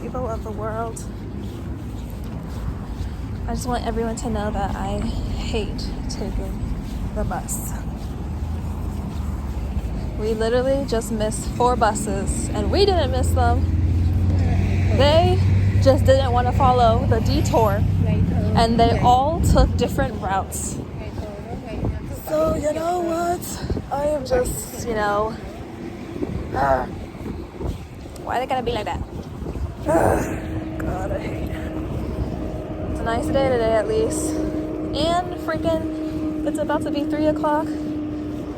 people of the world. I just want everyone to know that I hate taking the bus. We literally just missed 4 buses, and we didn't miss them. They just didn't want to follow the detour, and they all took different routes. So, you know what? I am just, why are they gonna be like that? God, I hate it. It's a nice day today, at least. And freaking, it's about to be 3 o'clock,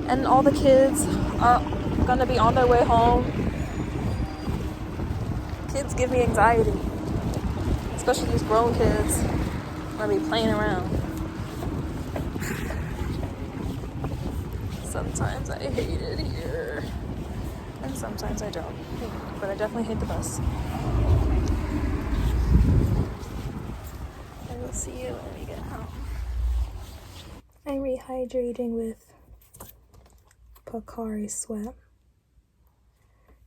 and all the kids are gonna be on their way home. Kids give me anxiety, especially these grown kids. I'm gonna be playing around. Sometimes I hate it here, and sometimes I don't. But I definitely hate the bus. I will see you when we get home. I'm rehydrating with Pocari Sweat.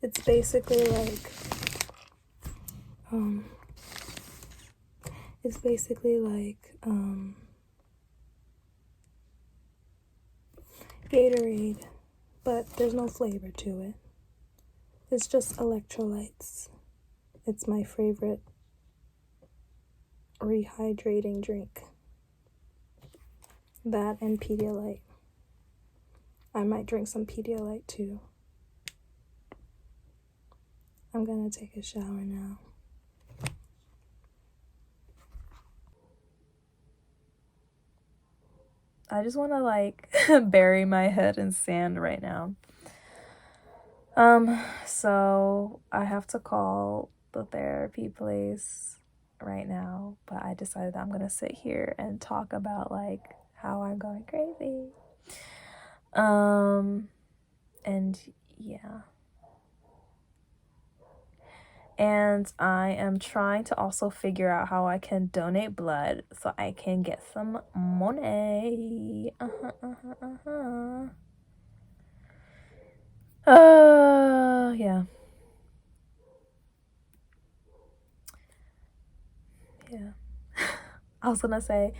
It's basically like Gatorade, but there's no flavor to it. It's just electrolytes. It's my favorite rehydrating drink. That and Pedialyte. I might drink some Pedialyte too. I'm gonna take a shower now. I just want to bury my head in sand right now. So I have to call the therapy place right now, but I decided that I'm gonna sit here and talk about how I'm going crazy. And yeah. And I am trying to also figure out how I can donate blood so I can get some money. Yeah. Yeah. I was gonna say,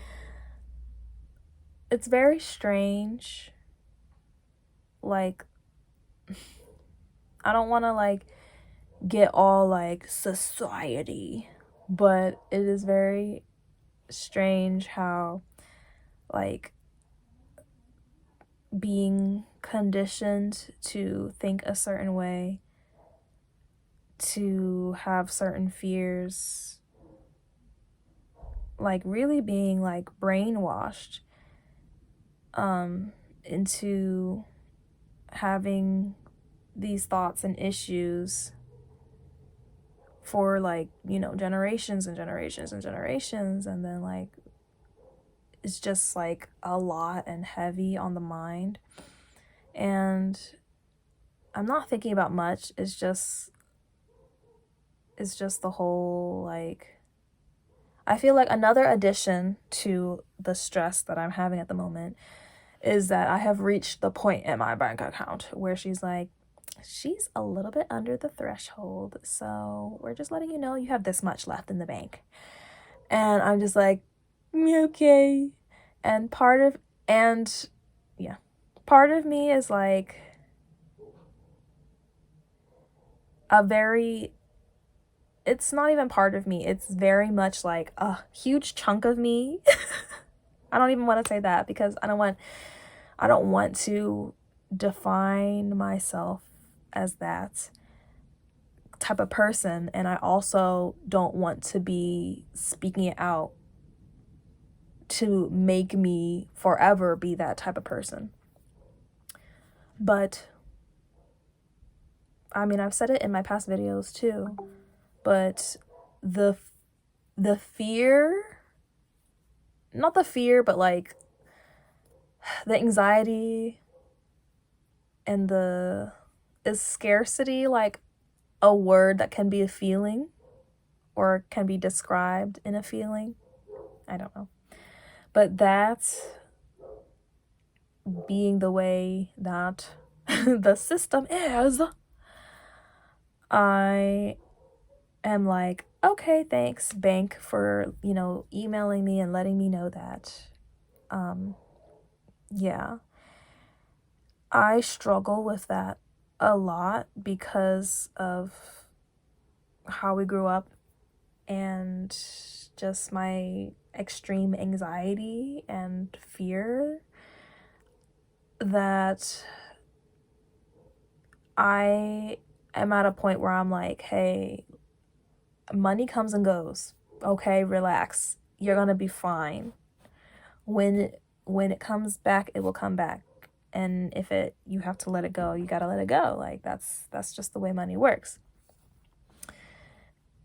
it's very strange. I don't want to get all society, but it is very strange how being conditioned to think a certain way, to have certain fears, really being brainwashed into having these thoughts and issues for generations and generations and generations, and then it's just a lot and heavy on the mind. And I'm not thinking about much. It's just the whole I feel like another addition to the stress that I'm having at the moment is that I have reached the point in my bank account where she's a little bit under the threshold, so we're just letting you know you have this much left in the bank. And I'm just okay. And part of me is it's not even part of me, it's very much a huge chunk of me. I don't even want to say that because I don't want to define myself as that type of person, and I also don't want to be speaking it out to make me forever be that type of person. But I mean, I've said it in my past videos too, but the fear, not the fear, but the anxiety and is scarcity a word that can be a feeling or can be described in a feeling? I don't know. But that's being the way that the system is. I am okay, thanks, bank, for, emailing me and letting me know that. Yeah. I struggle with that a lot because of how we grew up and just my extreme anxiety and fear that I am at a point where I'm like, hey, money comes and goes. Okay, relax. You're gonna be fine. When it comes back, it will come back. And if you have to let it go, you gotta let it go. Like that's just the way money works.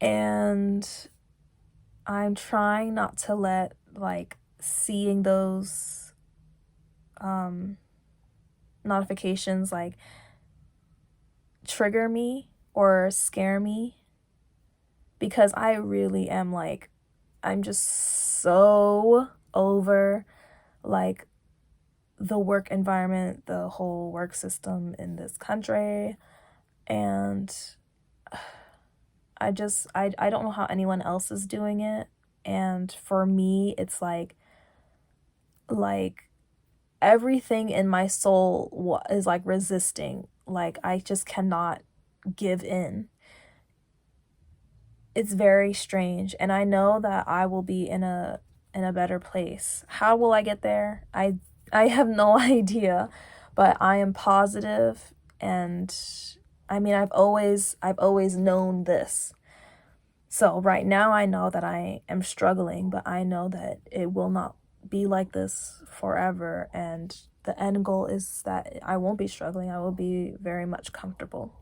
And I'm trying not to let like seeing those notifications like trigger me or scare me, because I really am like, I'm just so over like the work environment, the whole work system in this country. And I don't know how anyone else is doing it. And for me, it's like everything in my soul is like resisting. Like I just cannot give in. It's very strange, and I know that I will be in a better place. How will I get there? I have no idea, but I am positive. And I mean, I've always known this. So right now I know that I am struggling, but I know that it will not be like this forever, and the end goal is that I won't be struggling. I will be very much comfortable.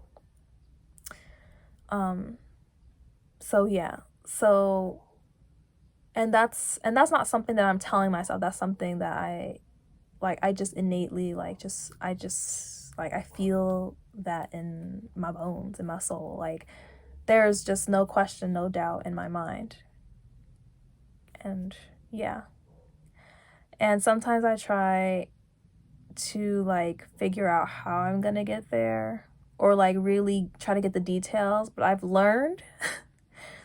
So yeah. So and that's not something that I'm telling myself. That's something that I just innately I feel that in my bones, in my soul. Like there's just no question, no doubt in my mind. And yeah. And sometimes I try to like figure out how I'm going to get there, or like really try to get the details, but I've learned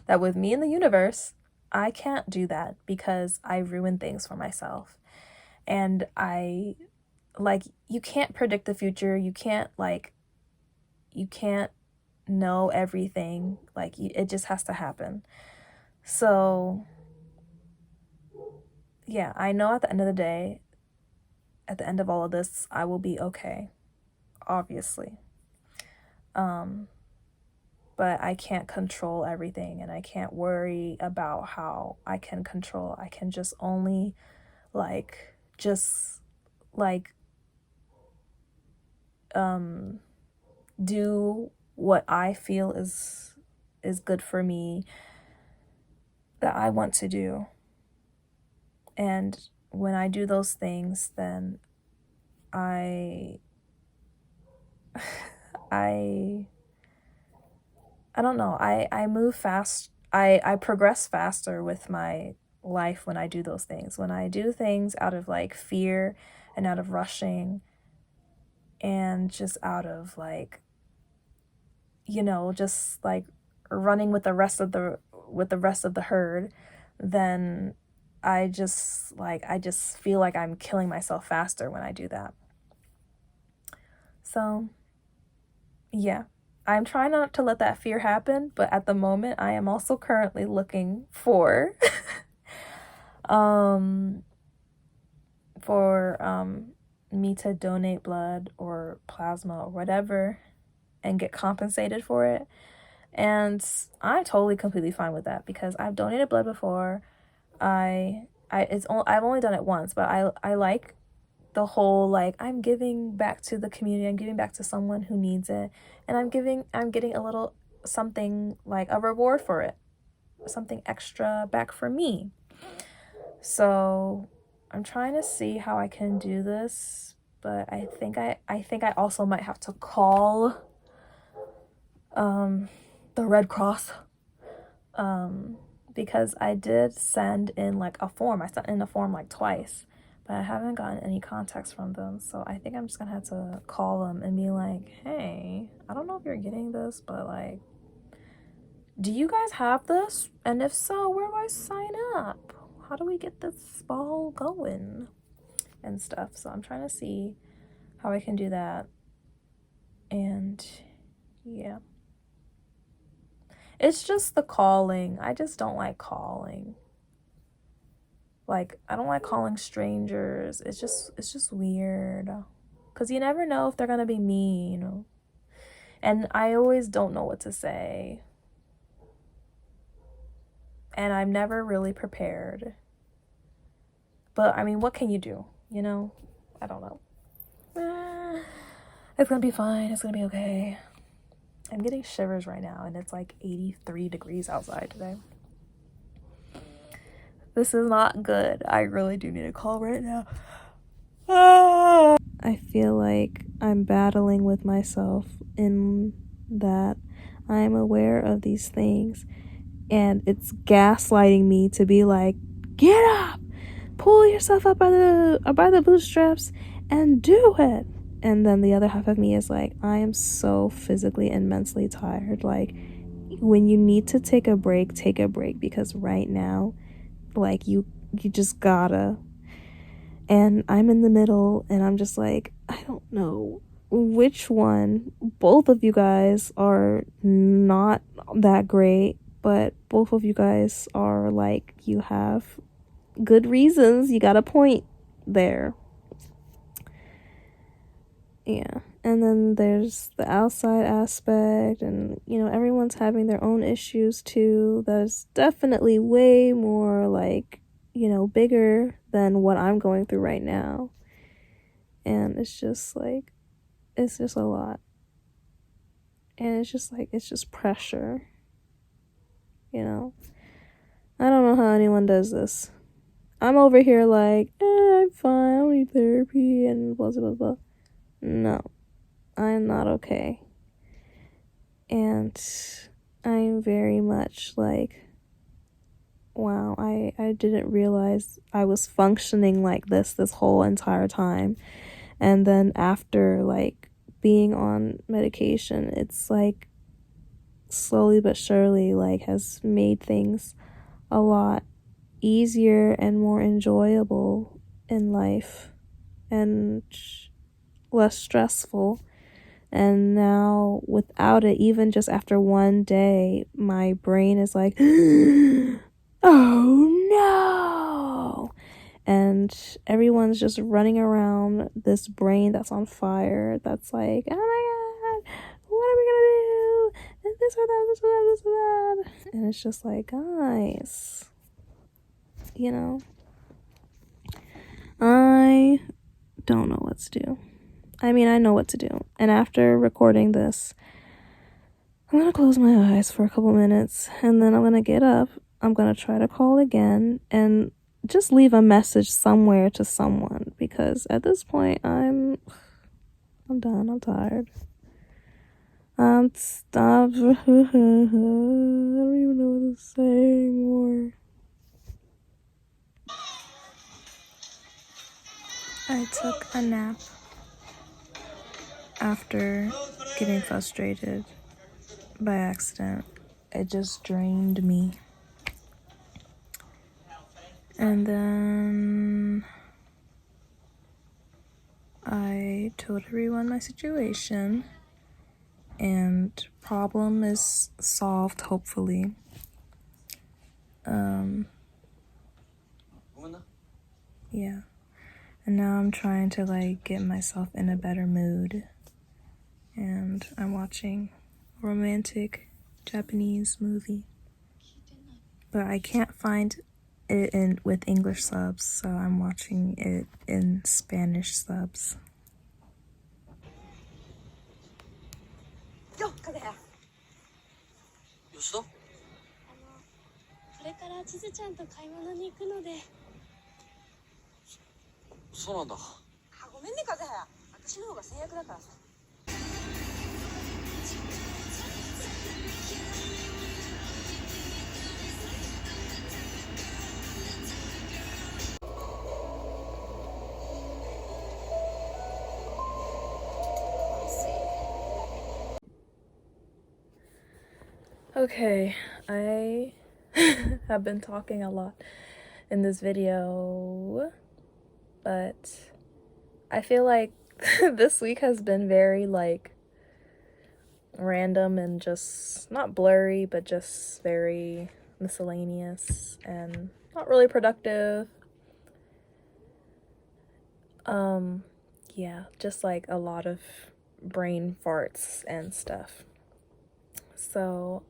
that with me in the universe, I can't do that because I ruin things for myself. And you can't predict the future. You can't know everything. Like it just has to happen. So yeah, I know at the end of the day, at the end of all of this, I will be okay, obviously. But I can't control everything, and I can't worry about how I can control. I can just only just like do what I feel is good for me, that I want to do. And when I do those things, then I I I don't know. I move fast. I progress faster with my life when I do those things. When I do things out of like fear and out of rushing and just out of like, just like running with the rest of the herd, then I just feel like I'm killing myself faster when I do that. So, yeah. I'm trying not to let that fear happen, but at the moment I am also currently looking um for me to donate blood or plasma or whatever and get compensated for it. And I'm totally completely fine with that because I've donated blood before. I've only done it once, but I like the whole like I'm giving back to the community, I'm giving back to someone who needs it, and I'm getting a little something, like a reward for it, something extra back for me. So I'm trying to see how I can do this, but I think I also might have to call the Red Cross, because I did send in like a form. I sent in a form like twice, but I haven't gotten any contacts from them. So I think I'm just gonna have to call them and be like, hey, I don't know if you're getting this, but like, Do you guys have this? And if so, where do I sign up? How do we get this ball going and stuff? So I'm trying to see how I can do that. And yeah. It's just the calling. I just don't like calling. Like, I don't like calling strangers. It's just weird. Cause you never know if they're gonna be mean. And I always don't know what to say. And I'm never really prepared. But I mean, what can you do? You know? I don't know. It's gonna be fine. It's gonna be okay. I'm getting shivers right now, and it's like 83 degrees outside today. This is not good. I really do need a call right now. I feel like I'm battling with myself in that I'm aware of these things, and it's gaslighting me to be like, get up, pull yourself up by the bootstraps and do it. And then the other half of me is like, I am so physically and mentally tired. Like, when you need to take a break, because right now, like, you just gotta. And I'm in the middle, and I'm just like, I don't know which one. Both of you guys are not that great, but both of you guys are like, you have good reasons. You got a point there. Yeah. And then there's the outside aspect, and you know, everyone's having their own issues too. That's definitely way more like, you know, bigger than what I'm going through right now. And it's just like, it's just a lot. And it's just like, it's just pressure. You know? I don't know how anyone does this. I'm over here like, I'm fine, I don't need therapy and blah, blah, blah. No. I'm not okay. And I'm very much like, wow, I didn't realize I was functioning like this whole entire time. And then after like being on medication, it's like slowly but surely like has made things a lot easier and more enjoyable in life and less stressful. And now without it, even just after one day, my brain is like, oh no. And everyone's just running around this brain that's on fire. That's like, oh my God, what are we gonna do? And this or that, this or that, this or that. And it's just like, guys, you know, I don't know what to do. I mean, I know what to do. And after recording this, I'm going to close my eyes for a couple minutes, and then I'm going to get up. I'm going to try to call again and just leave a message somewhere to someone, because at this point, I'm done. I'm tired. Stop. I don't even know what to say anymore. I took a nap after getting frustrated by accident. It just drained me. And then I told everyone my situation, and problem is solved, hopefully. Yeah. And now I'm trying to like get myself in a better mood. And I'm watching a romantic Japanese movie. But I can't find it in with English subs, so I'm watching it in Spanish subs. Yo, 吉田？これからちずちゃんと買い物に行くので。そうなんだ。ごめんね、風早。私の方が先約だからさ。Okay, I have been talking a lot in this video, but I feel like this week has been very like random and just not blurry, but just very miscellaneous and not really productive. Yeah, just like a lot of brain farts and stuff. So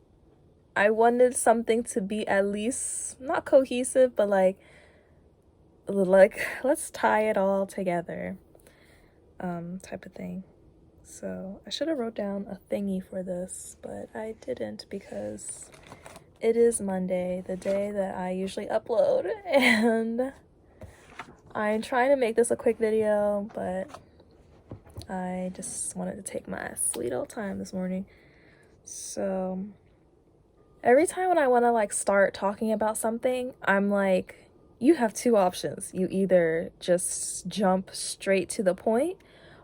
I wanted something to be at least not cohesive, but like let's tie it all together, type of thing. So I should have wrote down a thingy for this, but I didn't because it is Monday, the day that I usually upload, and I'm trying to make this a quick video, but I just wanted to take my sweet old time this morning. So every time when I want to like start talking about something, I'm like, you have two options. You either just jump straight to the point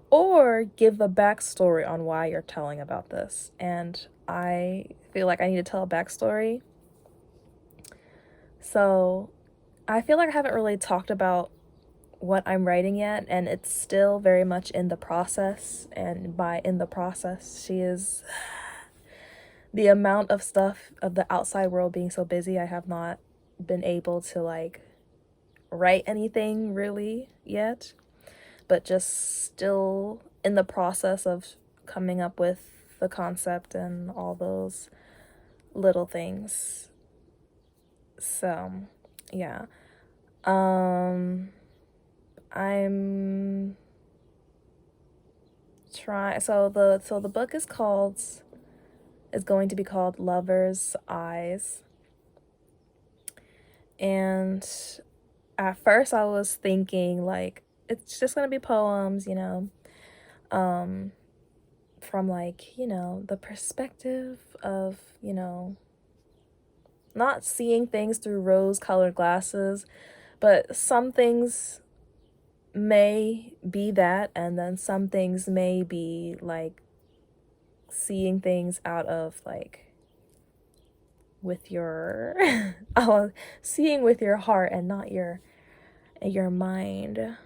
or give the backstory on why you're telling about this. And I feel like I need to tell a backstory. So I feel like I haven't really talked about what I'm writing yet, and it's still very much in the process. And by in the process, she is the amount of stuff of the outside world being so busy, I have not been able to like write anything really yet, but just still in the process of coming up with the concept and all those little things. So yeah, I'm trying. So the book is going to be called Lover's Eyes. And at first I was thinking like it's just gonna be poems, from like, the perspective of, not seeing things through rose-colored glasses, but some things may be that, and then some things may be like seeing things out of like with your oh, seeing with your heart and not your mind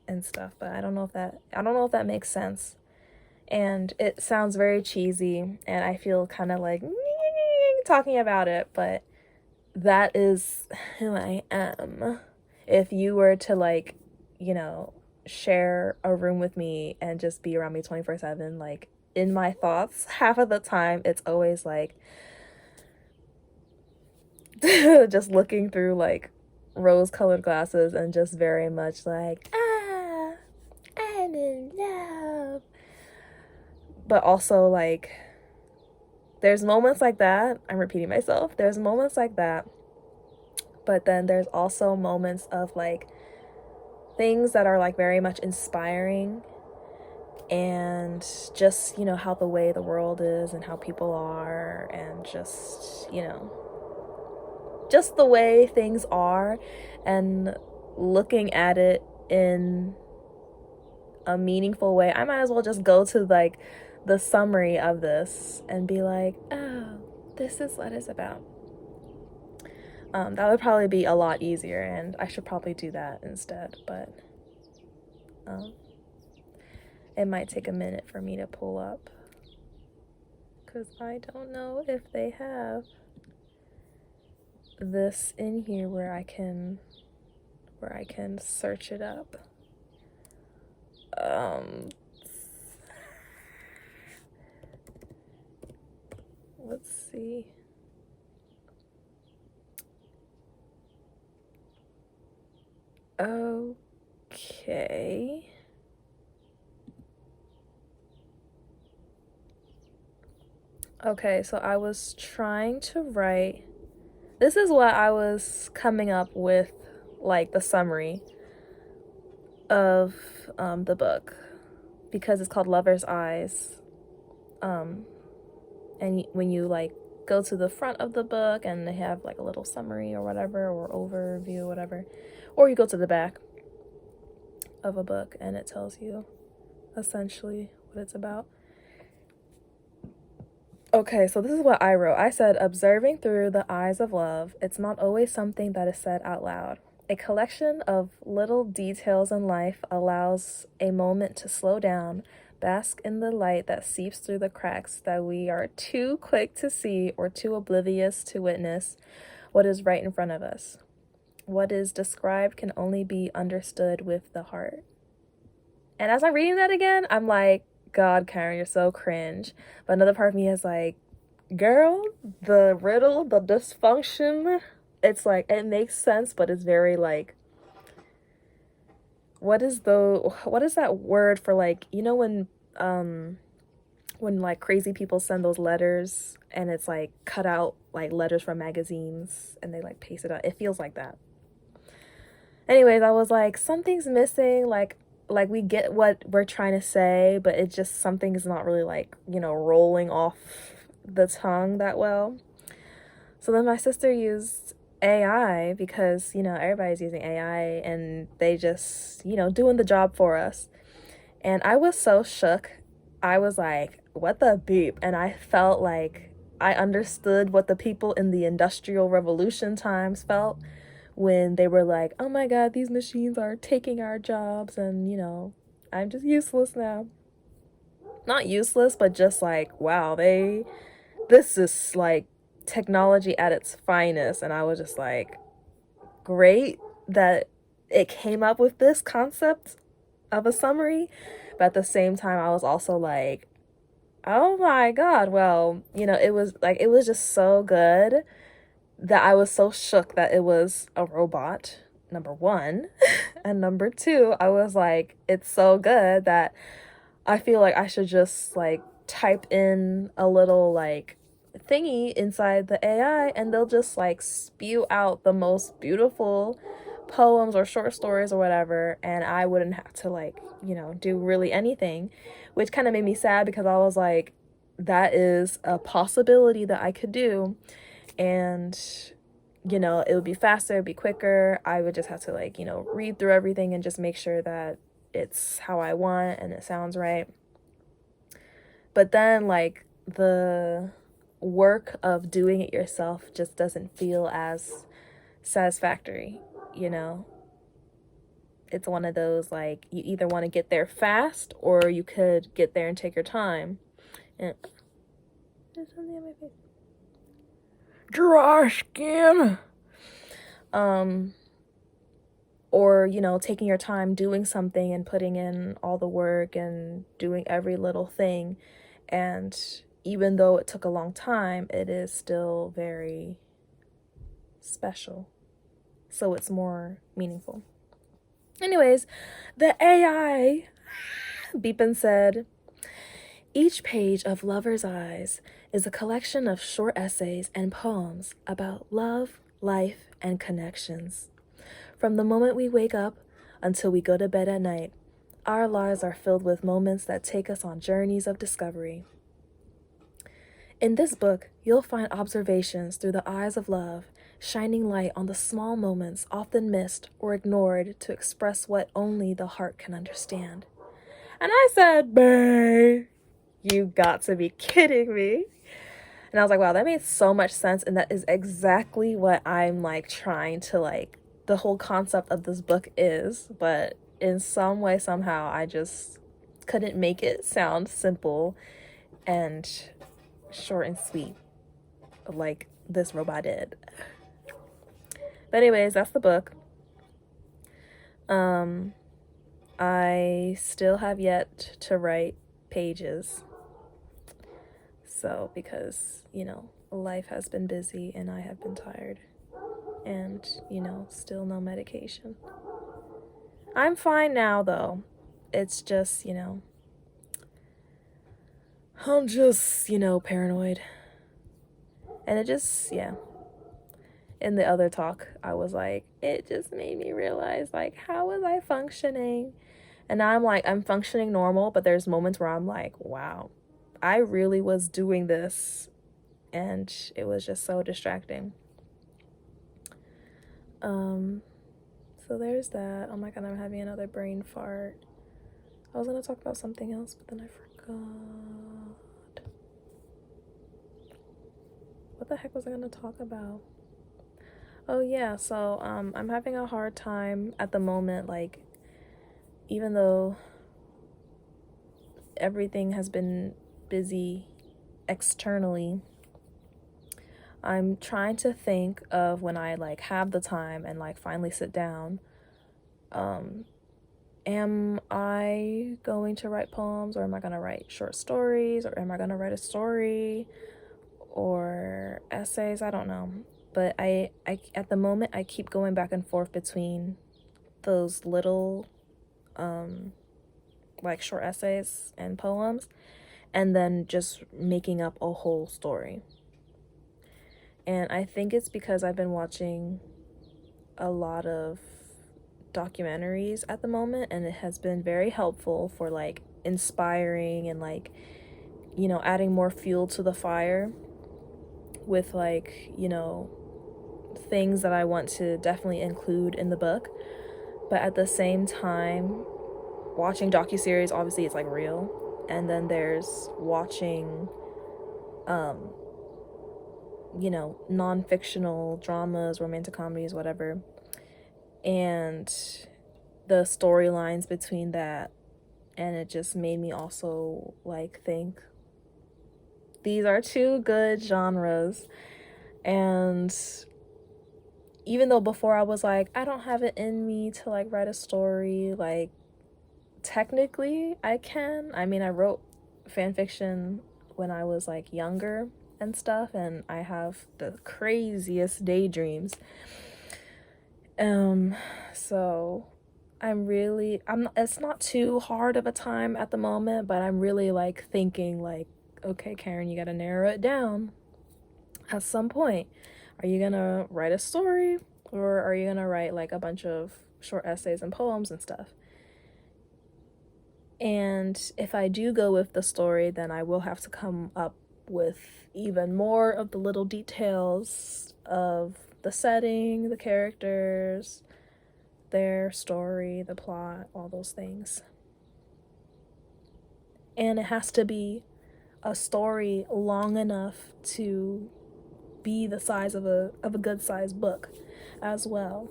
and stuff. But I don't know if that makes sense. And it sounds very cheesy, and I feel kind of like talking about it, but that is who I am. If you were to like, share a room with me and just be around me 24/7, like in my thoughts, half of the time it's always like just looking through like rose-colored glasses and just very much like, I'm in love. But also like there's moments like that. I'm repeating myself. There's moments like that. But then there's also moments of like things that are like very much inspiring, and just, how the way the world is and how people are, and just, just the way things are, and looking at it in a meaningful way. I might as well just go to like the summary of this and be like, oh, this is what it's about. That would probably be a lot easier, and I should probably do that instead, but it might take a minute for me to pull up because I don't know if they have this in here where I can search it up. Let's see. Okay. Okay, so I was trying to write. This is what I was coming up with, like the summary of the book, because it's called Lover's Eyes. And when you like go to the front of the book and they have like a little summary or whatever, or overview or whatever, or you go to the back of a book and it tells you essentially what it's about. Okay, so this is what I wrote. I said, observing through the eyes of love, it's not always something that is said out loud. A collection of little details in life allows a moment to slow down, bask in the light that seeps through the cracks that we are too quick to see or too oblivious to witness what is right in front of us. What is described can only be understood with the heart. And as I'm reading that again, I'm like, God, Karen, you're so cringe. But another part of me is like, girl, the riddle, the dysfunction, it's like, it makes sense, but it's very like, what is that word for, like, you know, when like crazy people send those letters and it's like cut out like letters from magazines and they like paste it out. It feels like that. Anyways, I was like, something's missing, like we get what we're trying to say, but it just, something is not really like, you know, rolling off the tongue that well. So then my sister used AI because, you know, everybody's using AI and they just, you know, doing the job for us. And I was so shook. I was like, what the beep? And I felt like I understood what the people in the Industrial Revolution times felt when they were like, oh my God, these machines are taking our jobs and, you know, I'm just useless now. Not useless, but just like, wow, this is like technology at its finest. And I was just like, great that it came up with this concept of a summary. But at the same time, I was also like, oh my God, well, you know, it was just so good that I was so shook that it was a robot, number one. And number two, I was like, it's so good that I feel like I should just like type in a little like thingy inside the AI and they'll just like spew out the most beautiful poems or short stories or whatever, and I wouldn't have to like, you know, do really anything, which kind of made me sad because I was like, that is a possibility that I could do, and you know, it would be faster, it'd be quicker. I would just have to like, you know, read through everything and just make sure that it's how I want and it sounds right. But then like the work of doing it yourself just doesn't feel as satisfactory, you know? It's one of those like, you either want to get there fast or you could get there and take your time. And there's something on my face. Dry skin. Or, you know, taking your time doing something and putting in all the work and doing every little thing. And even though it took a long time, it is still very special. So it's more meaningful. Anyways, the AI beepin' said, each page of Lover's Eyes is a collection of short essays and poems about love, life, and connections. From the moment we wake up until we go to bed at night, our lives are filled with moments that take us on journeys of discovery. In this book, you'll find observations through the eyes of love, shining light on the small moments often missed or ignored to express what only the heart can understand. And I said, bae, you got to be kidding me. And I was like, wow, that made so much sense. And that is exactly what I'm like trying to like, the whole concept of this book is. But in some way, somehow, I just couldn't make it sound simple and short and sweet like this robot did. But anyways, that's the book. I still have yet to write pages. So, because, you know, life has been busy and I have been tired. And, you know, still no medication. I'm fine now, though. It's just, you know, I'm just, you know, paranoid. And it just, yeah. In the other talk, I was like, it just made me realize, like, how was I functioning? And now I'm like, I'm functioning normal, but there's moments where I'm like, wow, I really was doing this. And it was just so distracting. So there's that. Oh my God, I'm having another brain fart. I was gonna talk about something else, but then I forgot. what the heck was I gonna talk about? Oh yeah, so I'm having a hard time at the moment, like even though everything has been busy externally, I'm trying to think of when I like have the time and like finally sit down. Um, am I going to write poems, or am I gonna write short stories, or am I gonna write a story or essays? I don't know. But I at the moment I keep going back and forth between those little like short essays and poems, and then just making up a whole story. And I think it's because I've been watching a lot of documentaries at the moment, and it has been very helpful for like inspiring and like, you know, adding more fuel to the fire with like, you know, things that I want to definitely include in the book. But at the same time, watching docuseries, obviously it's like real, and then there's watching you know, non-fictional dramas, romantic comedies, whatever, and the storylines between that. And it just made me also like think these are two good genres. And even though before I was like, I don't have it in me to like write a story, like technically I can. I mean, I wrote fan fiction when I was like younger and stuff, and I have the craziest daydreams. So I'm it's not too hard of a time at the moment, but I'm really like thinking like, okay, Karen, you got to narrow it down at some point. Are you going to write a story, or are you going to write like a bunch of short essays and poems and stuff? And if I do go with the story, then I will have to come up with even more of the little details of the setting, the characters, their story, the plot, all those things. And it has to be a story long enough to be the size of a good sized book as well.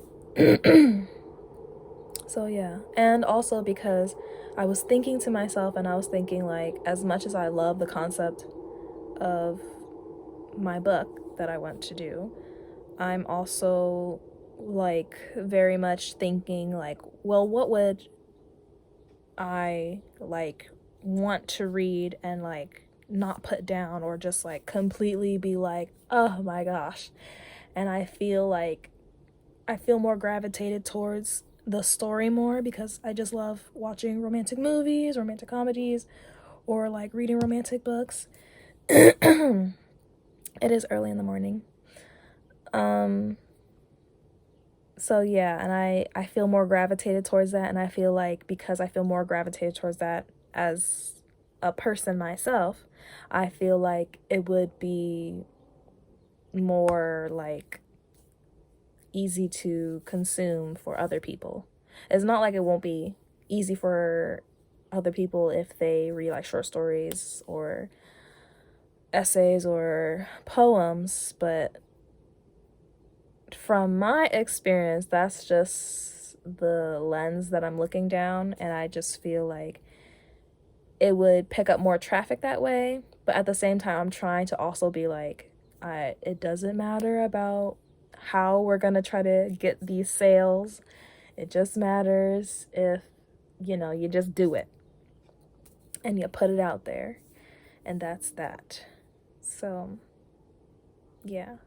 So yeah. And also because I was thinking to myself, and I was thinking like, as much as I love the concept of my book that I want to do, I'm also like very much thinking like, well, what would I like want to read and like not put down, or just like completely be like, oh my gosh. And I feel more gravitated towards the story more, because I just love watching romantic movies, romantic comedies, or like reading romantic books. It is early in the morning. So yeah, and I feel more gravitated towards that, and I feel like because I feel more gravitated towards that as a person myself, I feel like it would be more like easy to consume for other people. It's not like it won't be easy for other people if they read like short stories or essays or poems, but from my experience, that's just the lens that I'm looking down, and I just feel like it would pick up more traffic that way. But at the same time, I'm trying to also be like, it doesn't matter about how we're gonna try to get these sales. It just matters if, you know, you just do it and you put it out there, and that's that. So yeah,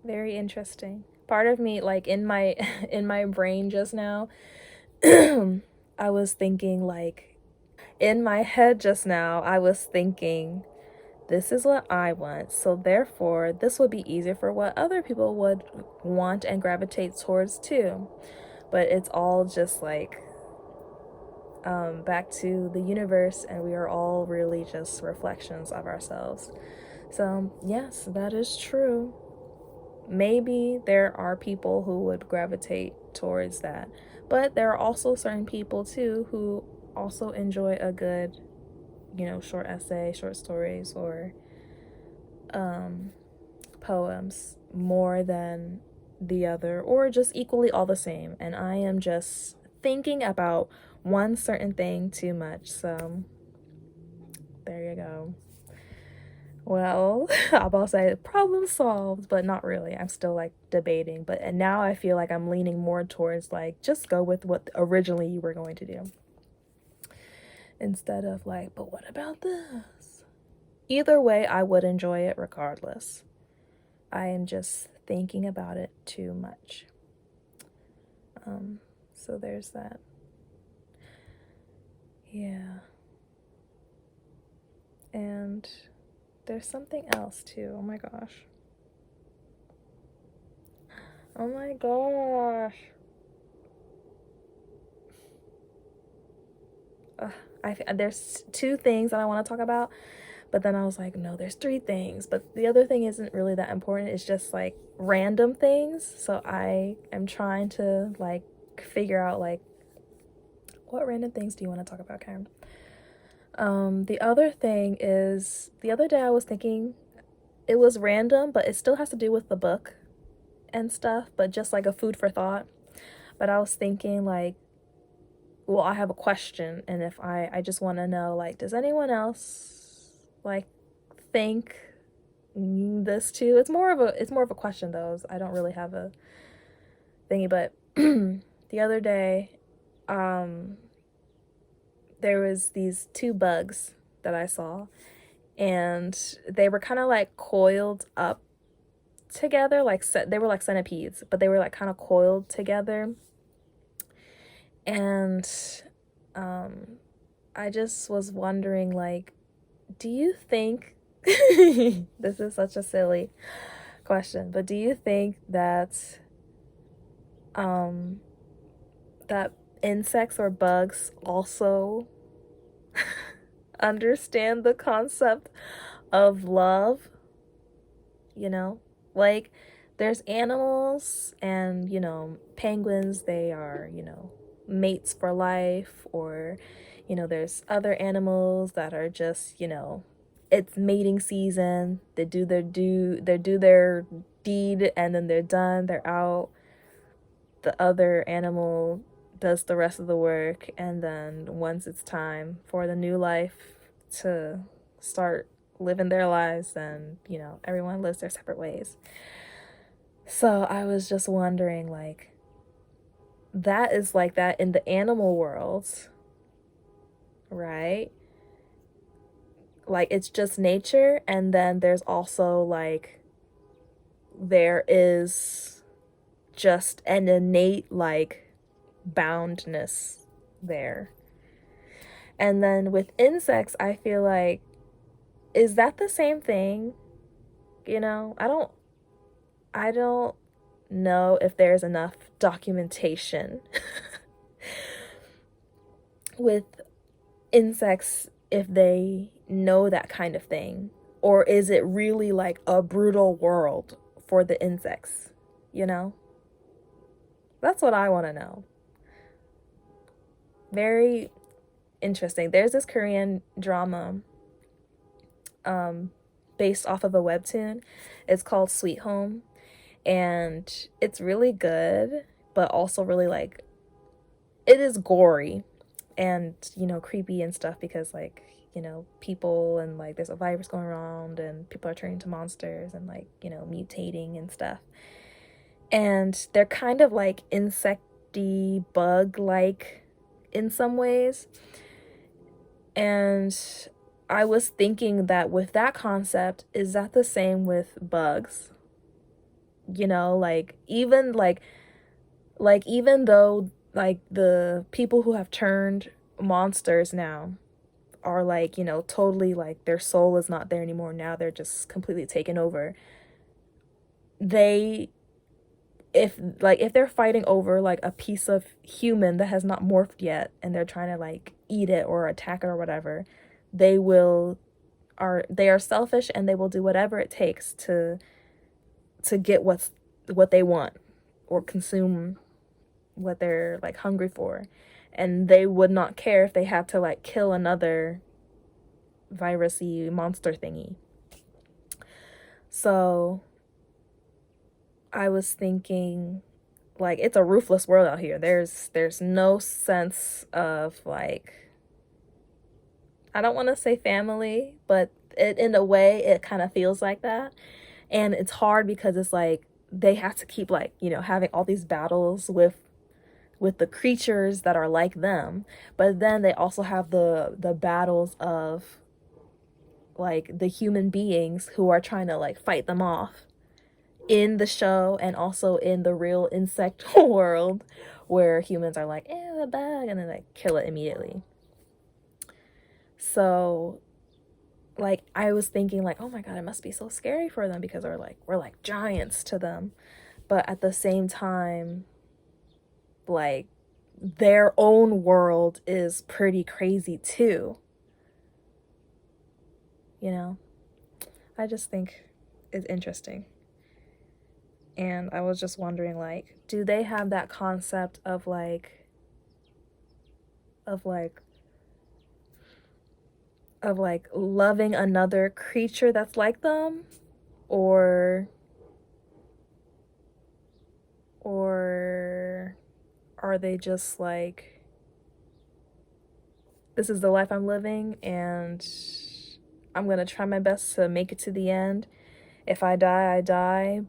very interesting. Part of me, like in my in my brain just now, I was thinking like, in my head just now, I was thinking, this is what I want, so therefore this would be easier for what other people would want and gravitate towards too. But it's all just like back to the universe, and we are all really just reflections of ourselves. So yes, that is true. Maybe there are people who would gravitate towards that, but there are also certain people too who also enjoy a good, you know, short essay, short stories, or poems more than the other, or just equally all the same, and I am just thinking about one certain thing too much. So there you go. Well, I'll about to say problem solved, but not really. I'm still like debating, and now I feel like I'm leaning more towards like just go with what originally you were going to do instead of like, but what about this? Either way, I would enjoy it regardless. I am just thinking about it too much. So there's that. Yeah. And there's something else too. Oh my gosh. Oh my gosh. There's two things that I want to talk about, but then I was like, no, there's three things. But the other thing isn't really that important. It's just like random things. So I am trying to like figure out like what random things do you want to talk about, Karen? The other thing is the other day I was thinking it was random, but it still has to do with the book and stuff, but just like a food for thought. But I was thinking like, well, I have a question, and if I just want to know like, does anyone else like think this too? It's more of a question though. I don't really have a thingy, but the other day, there was these two bugs that I saw, and they were kind of like coiled up together, like they were like centipedes, but they were like kind of coiled together. And I just was wondering like, do you think this is such a silly question, but do you think that that insects or bugs also understand the concept of love? You know, like there's animals and, penguins, they are, mates for life, or, there's other animals that are just, it's mating season. They do their deed and then they're done, they're out. The other animal does the rest of the work, and then once it's time for the new life to start living their lives, then everyone lives their separate ways. So I was just wondering like, that is like that in the animal world, right? Like it's just nature, and then there's also like there is just an innate like boundness there. And then with insects, I feel like, is that the same thing? I don't know if there's enough documentation with insects if they know that kind of thing, or is it really like a brutal world for the insects, you know? That's what I want to know. Very interesting. There's this Korean drama based off of a webtoon. It's called Sweet Home, and it's really good, but also really like, it is gory and creepy and stuff, because like people, and like there's a virus going around and people are turning to monsters and like mutating and stuff, and they're kind of like insecty bug like in some ways. And I was thinking that with that concept, is that the same with bugs? Like even though like the people who have turned monsters now are like, totally like their soul is not there anymore. Now they're just completely taken over. They if they're fighting over like a piece of human that has not morphed yet, and they're trying to like eat it or attack it or whatever, they are selfish, and they will do whatever it takes to get what they want, or consume what they're like hungry for. And they would not care if they have to like kill another virusy monster thingy. So I was thinking, like, it's a ruthless world out here. There's no sense of, like, I don't want to say family, but in a way it kind of feels like that. And it's hard because it's like they have to keep, like, having all these battles with the creatures that are like them, but then they also have the battles of, like, the human beings who are trying to, like, fight them off in the show and also in the real insect world, where humans are like, eh, a bug, and then they kill it immediately. So, like, I was thinking, like, oh my god, it must be so scary for them because we're like giants to them. But at the same time, like, their own world is pretty crazy too. I just think it's interesting. And I was just wondering, like, do they have that concept of of like loving another creature that's like them, or or are they just like, this is the life I'm living and I'm going to try my best to make it to the end. If I die, I die.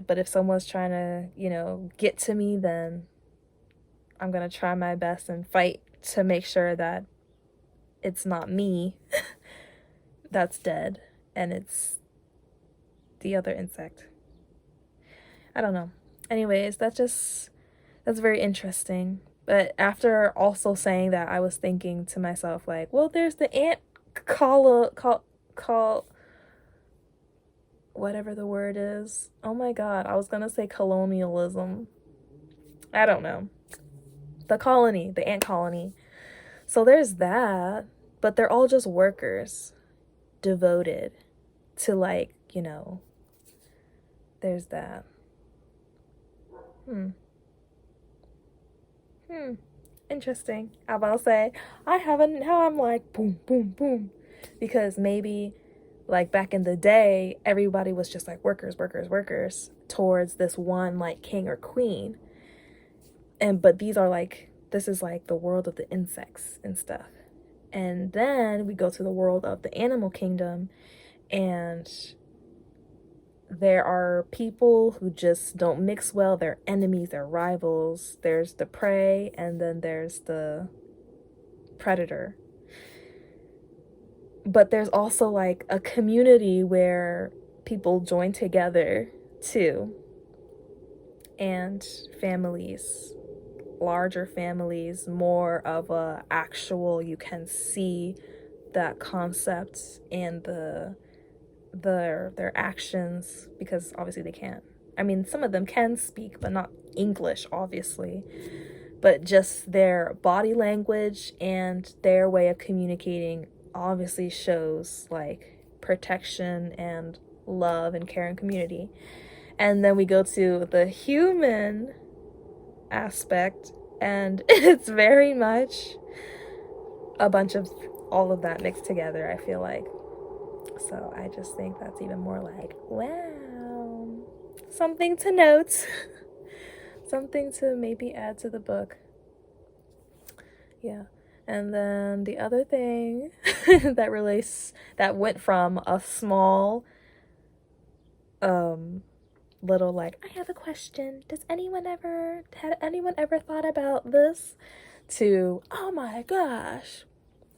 But if someone's trying to, get to me, then I'm going to try my best and fight to make sure that it's not me that's dead and it's the other insect. I don't know. Anyways, that's very interesting. But after also saying that, I was thinking to myself, like, well, there's the ant call whatever the word is. Oh my god, I was gonna say colonialism. I don't know. The ant colony. So there's that, but they're all just workers, devoted to, like, there's that. Hmm. Interesting. I'll say, I haven't, how I'm like, boom, boom, boom. Because maybe, like, back in the day, everybody was just like workers, workers, workers towards this one, like, king or queen. But this is like the world of the insects and stuff. And then we go to the world of the animal kingdom, and there are people who just don't mix well. They're enemies, they're rivals. There's the prey, and then there's the predator. But there's also, like, a community where people join together too. And families, larger families, more of a actual, you can see that concept and their actions, because obviously they can't. I mean, some of them can speak, but not English, obviously. But just their body language and their way of communicating obviously shows, like, protection and love and care and community. And then we go to the human aspect, and it's very much a bunch of all of that mixed together, I feel like. So I just think that's even more like, wow, something to note. Something to maybe add to the book. Yeah. And then the other thing that went from a small little, like, I have a question, had anyone ever thought about this, to, oh my gosh,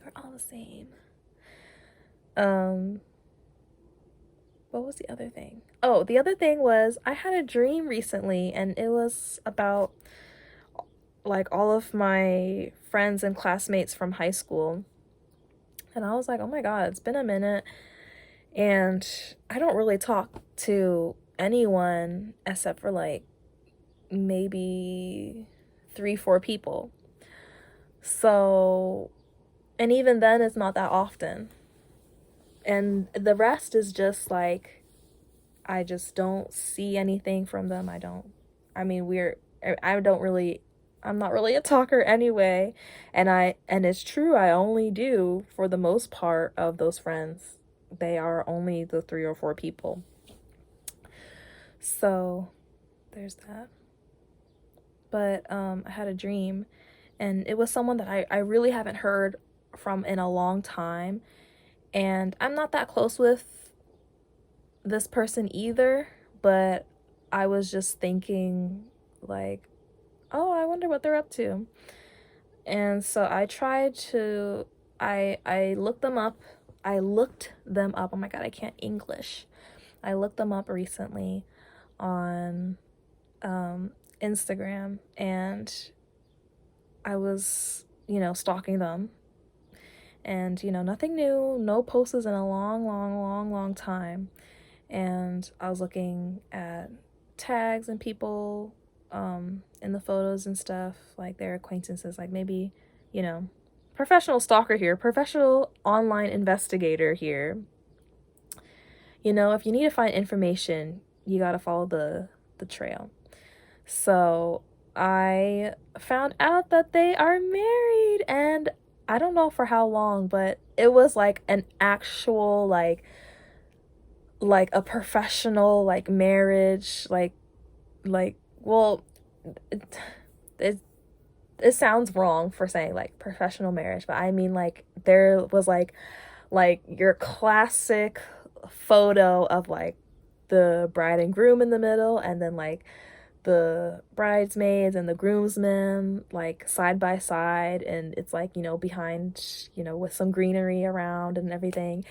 we're all the same. What was the other thing? Oh, the other thing was, I had a dream recently, and it was about, like, all of my friends and classmates from high school. And I was like, oh my god, it's been a minute, and I don't really talk to anyone except for, like, maybe 3-4 people. So, and even then it's not that often. And the rest is just like, I just don't see anything from them. I'm not really a talker anyway. And it's true, I only do, for the most part of those friends, they are only the 3 or 4 people. So there's that. But I had a dream, and it was someone that I really haven't heard from in a long time. And I'm not that close with this person either, but I was just thinking, like, oh, I wonder what they're up to. And so I tried to, I looked them up. I looked them up. Oh my God, I can't English. I looked them up recently on Instagram, and I was, stalking them. And, nothing new, no posts in a long, long, long, long time. And I was looking at tags and people in the photos and stuff, like their acquaintances, like maybe, professional stalker here, professional online investigator here. If you need to find information, you got to follow the trail. So I found out that they are married, and I don't know for how long, but it was like an actual like a professional like marriage, well, it, it it sounds wrong for saying like professional marriage, but I mean like there was like your classic photo of like the bride and groom in the middle, and then like the bridesmaids and the groomsmen like side by side, and it's like behind with some greenery around and everything.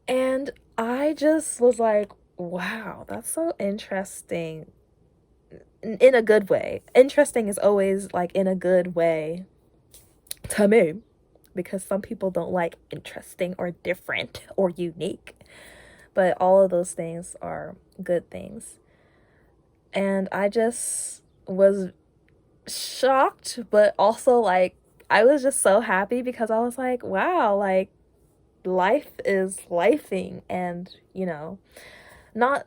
And I just was like, wow, that's so interesting, in a good way. Interesting is always like in a good way to me, because some people don't like interesting or different or unique, but all of those things are good things. And I just was shocked, but also like I was just so happy, because I was like, wow, like life is lifing, and not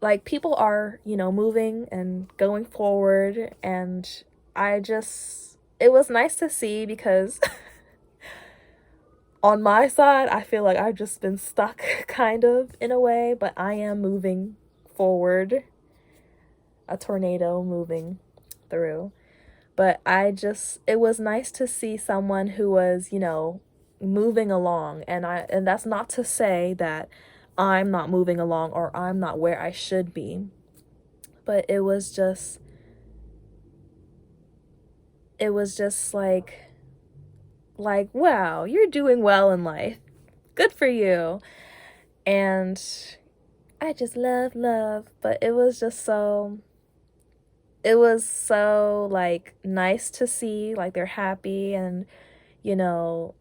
like people are moving and going forward. And it was nice to see, because on my side I feel like I've just been stuck kind of in a way, but I am moving forward, a tornado moving through. But it was nice to see someone who was, moving along. And that's not to say that I'm not moving along or I'm not where I should be. But it was just like, wow, you're doing well in life. Good for you. And I just love, but it was so like nice to see like they're happy, and you know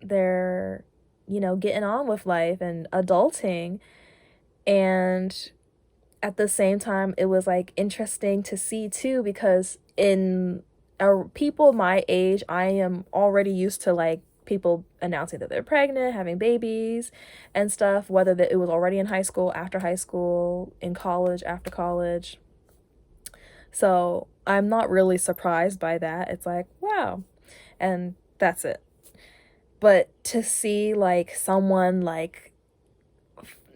they're getting on with life and adulting. And at the same time it was like interesting to see too, because in people my age, I am already used to like people announcing that they're pregnant, having babies and stuff, whether that it was already in high school, after high school, in college, after college. So I'm not really surprised by that. It's like, wow. And that's it. But to see like someone like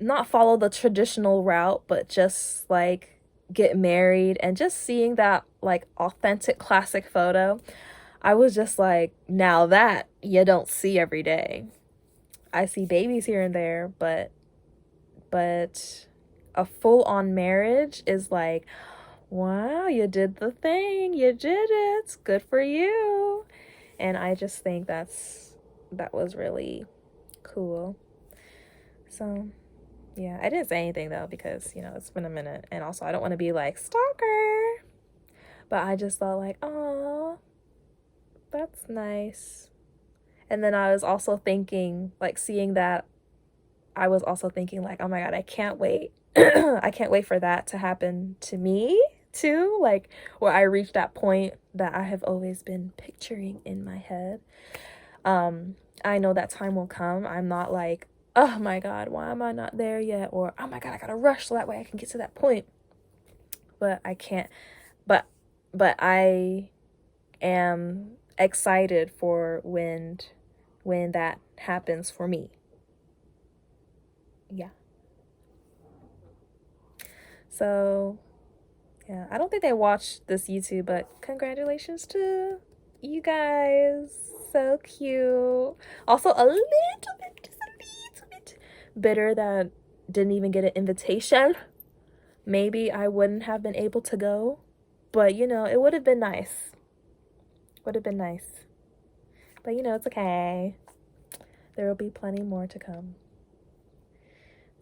not follow the traditional route, but just like get married, and just seeing that like authentic classic photo, I was just like, now that you don't see every day. I see babies here and there, but a full-on marriage is like, wow, you did the thing, you did it, good for you. And I just think that was really cool. So yeah, I didn't say anything though, because it's been a minute, and also I don't want to be like stalker, but I just thought like, oh, that's nice. And then I was also thinking, like, seeing that, I was also thinking like, oh my God, I can't wait. I can't wait for that to happen to me too, like where I reach that point that I have always been picturing in my head. I know that time will come. I'm not like, oh my God, why am I not there yet? Or, oh my God, I gotta rush so that way I can get to that point. But I can't. But I am excited for when that happens for me. Yeah. So yeah, I don't think they watched this YouTube, but congratulations to you guys. So cute. Also a little bit, just a little bit bitter that didn't even get an invitation. Maybe I wouldn't have been able to go, but you know, it would have been nice. Would have been nice. But you know, it's okay. There will be plenty more to come.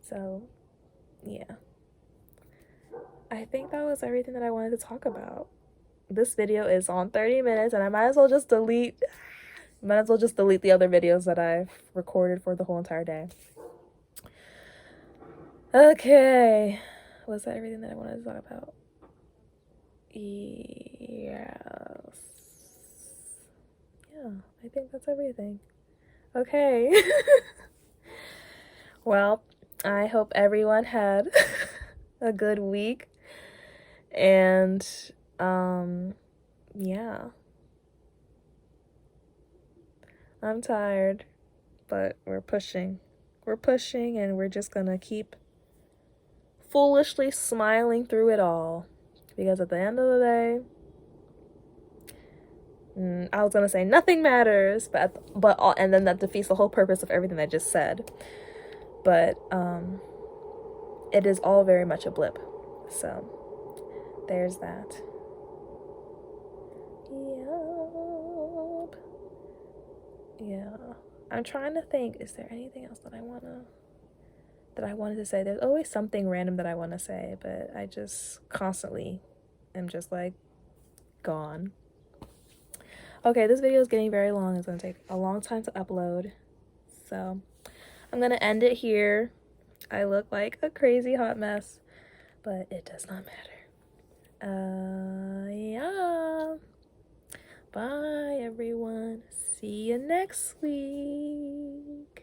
So, yeah. I think that was everything that I wanted to talk about. This video is on 30 minutes and I might as well just delete the other videos that I've recorded for the whole entire day. Okay. Was that everything that I wanted to talk about? Yes. Yeah, I think that's everything. Okay. Well, I hope everyone had a good week. And yeah. I'm tired, but we're pushing. We're pushing and we're just gonna keep foolishly smiling through it all. Because at the end of the day, I was gonna say nothing matters, and then that defeats the whole purpose of everything I just said. But it is all very much a blip. So there's that. Yup. Yeah. I'm trying to think, is there anything else that I wanted to say? There's always something random that I want to say, but I just constantly am just like gone. Okay, this video is getting very long. It's gonna take a long time to upload. So I'm gonna end it here. I look like a crazy hot mess, but it does not matter. Yeah. Bye, everyone. See you next week.